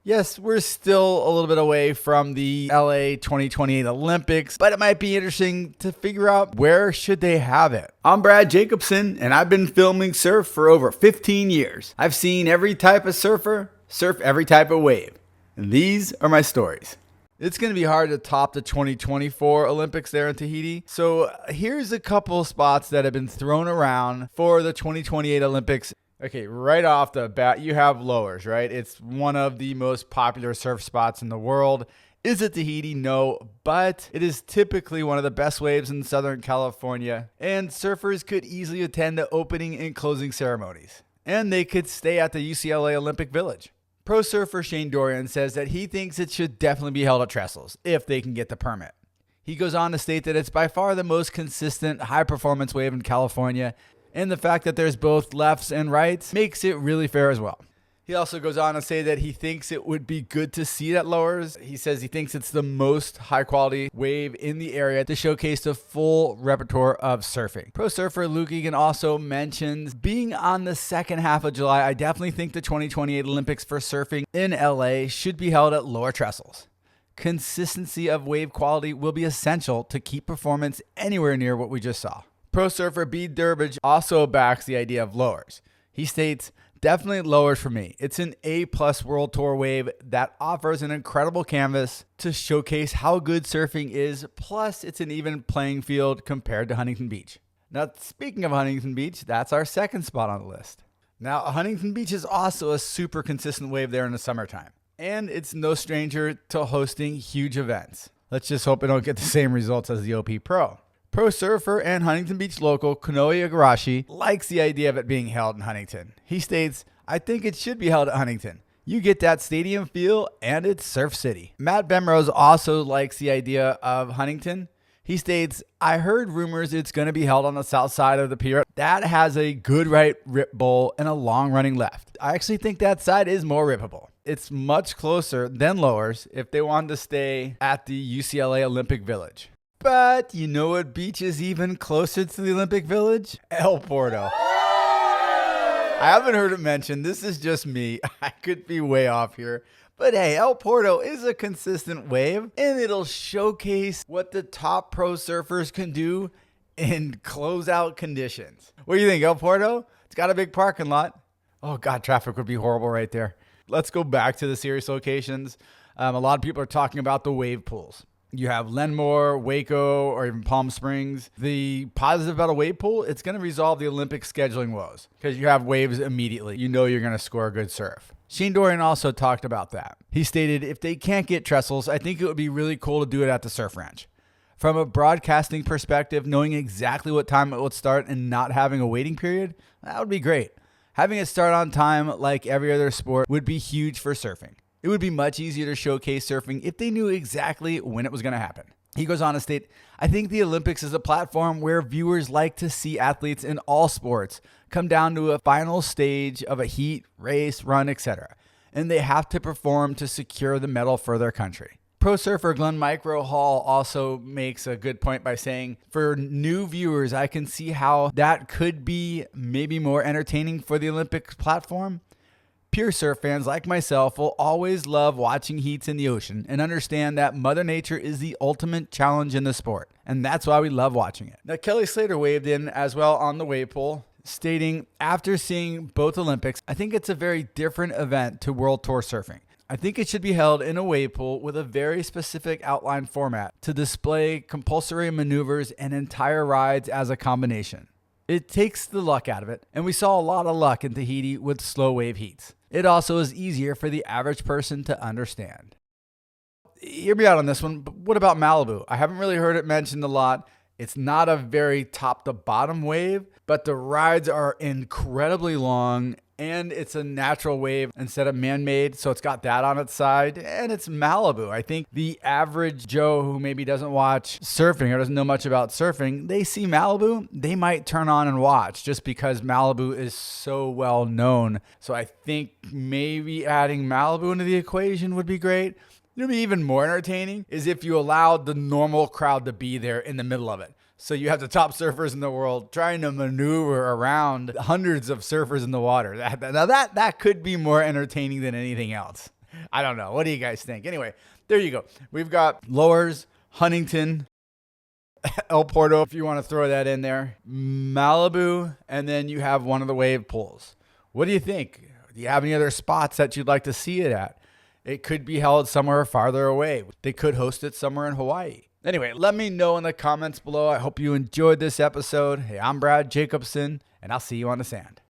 Yes, we're still a little bit away from the LA 2028 Olympics, but it might be interesting to figure out where should they have it. I'm Brad Jacobson, and I've been filming surf for over 15 years. I've seen every type of surfer surf every type of wave, and these are my stories. It's going to be hard to top the 2024 Olympics there in Tahiti. So here's a couple spots that have been thrown around for the 2028 Olympics. Okay, right off the bat, you have Lowers, right? It's one of the most popular surf spots in the world. Is it Tahiti? No, but it is typically one of the best waves in Southern California, and surfers could easily attend the opening and closing ceremonies. And they could stay at the UCLA Olympic Village. Pro surfer Shane Dorian says that he thinks it should definitely be held at Trestles if they can get the permit. He goes on to state that it's by far the most consistent high-performance wave in California, and the fact that there's both lefts and rights makes it really fair as well. He also goes on to say that he thinks it would be good to see it at Lowers. He says he thinks it's the most high-quality wave in the area to showcase the full repertoire of surfing. Pro surfer Luke Egan also mentions being on the second half of July. I definitely think the 2028 Olympics for surfing in LA should be held at Lower Trestles. Consistency of wave quality will be essential to keep performance anywhere near what we just saw. Pro surfer B. Durbridge also backs the idea of Lowers. He states, definitely Lowers for me. It's an A+ World Tour wave that offers an incredible canvas to showcase how good surfing is, plus it's an even playing field compared to Huntington Beach. Now, speaking of Huntington Beach, that's our second spot on the list. Now, Huntington Beach is also a super consistent wave there in the summertime, and it's no stranger to hosting huge events. Let's just hope it don't get the same results as the OP Pro. Pro surfer and Huntington Beach local Kunoe Igarashi likes the idea of it being held in Huntington. He states, I think it should be held at Huntington. You get that stadium feel and it's Surf City. Matt Bemrose also likes the idea of Huntington. He states, I heard rumors it's going to be held on the south side of the pier. That has a good right rip bowl and a long running left. I actually think that side is more rippable. It's much closer than Lowers if they wanted to stay at the UCLA Olympic Village. But you know what beach is even closer to the Olympic Village? El Porto. I haven't heard it mentioned. This is just me. I could be way off here. But hey, El Porto is a consistent wave, and it'll showcase what the top pro surfers can do in closeout conditions. What do you think, El Porto? It's got a big parking lot. Oh God, traffic would be horrible right there. Let's go back to the serious locations. A lot of people are talking about the wave pools. You have Lenmore, Waco, or even Palm Springs. The positive about a wave pool, it's going to resolve the Olympic scheduling woes because you have waves immediately. You know you're going to score a good surf. Shane Dorian also talked about that. He stated, if they can't get Trestles, I think it would be really cool to do it at the surf ranch. From a broadcasting perspective, knowing exactly what time it would start and not having a waiting period, that would be great. Having it start on time like every other sport would be huge for surfing. It would be much easier to showcase surfing if they knew exactly when it was going to happen. He goes on to state, I think the Olympics is a platform where viewers like to see athletes in all sports come down to a final stage of a heat, race, run, etc. And they have to perform to secure the medal for their country. Pro surfer Glenn Micro Hall also makes a good point by saying, for new viewers, I can see how that could be maybe more entertaining for the Olympics platform. Pure surf fans like myself will always love watching heats in the ocean and understand that Mother Nature is the ultimate challenge in the sport, and that's why we love watching it. Now, Kelly Slater waved in as well on the wave pool, stating, after seeing both Olympics, I think it's a very different event to World Tour surfing. I think it should be held in a wave pool with a very specific outline format to display compulsory maneuvers and entire rides as a combination. It takes the luck out of it, and we saw a lot of luck in Tahiti with slow wave heats. It also is easier for the average person to understand. Hear me out on this one, but what about Malibu? I haven't really heard it mentioned a lot. It's not a very top to bottom wave, but the rides are incredibly long and it's a natural wave instead of man-made. So it's got that on its side and it's Malibu. I think the average Joe who maybe doesn't watch surfing or doesn't know much about surfing, they see Malibu, they might turn on and watch just because Malibu is so well known. So I think maybe adding Malibu into the equation would be great. It would be even more entertaining is if you allowed the normal crowd to be there in the middle of it. So you have the top surfers in the world trying to maneuver around hundreds of surfers in the water. That could be more entertaining than anything else. I don't know. What do you guys think? Anyway, there you go. We've got Lowers, Huntington, El Porto, if you want to throw that in there, Malibu, and then you have one of the wave pools. What do you think? Do you have any other spots that you'd like to see it at? It could be held somewhere farther away. They could host it somewhere in Hawaii. Anyway, let me know in the comments below. I hope you enjoyed this episode. Hey, I'm Brad Jacobson, and I'll see you on the sand.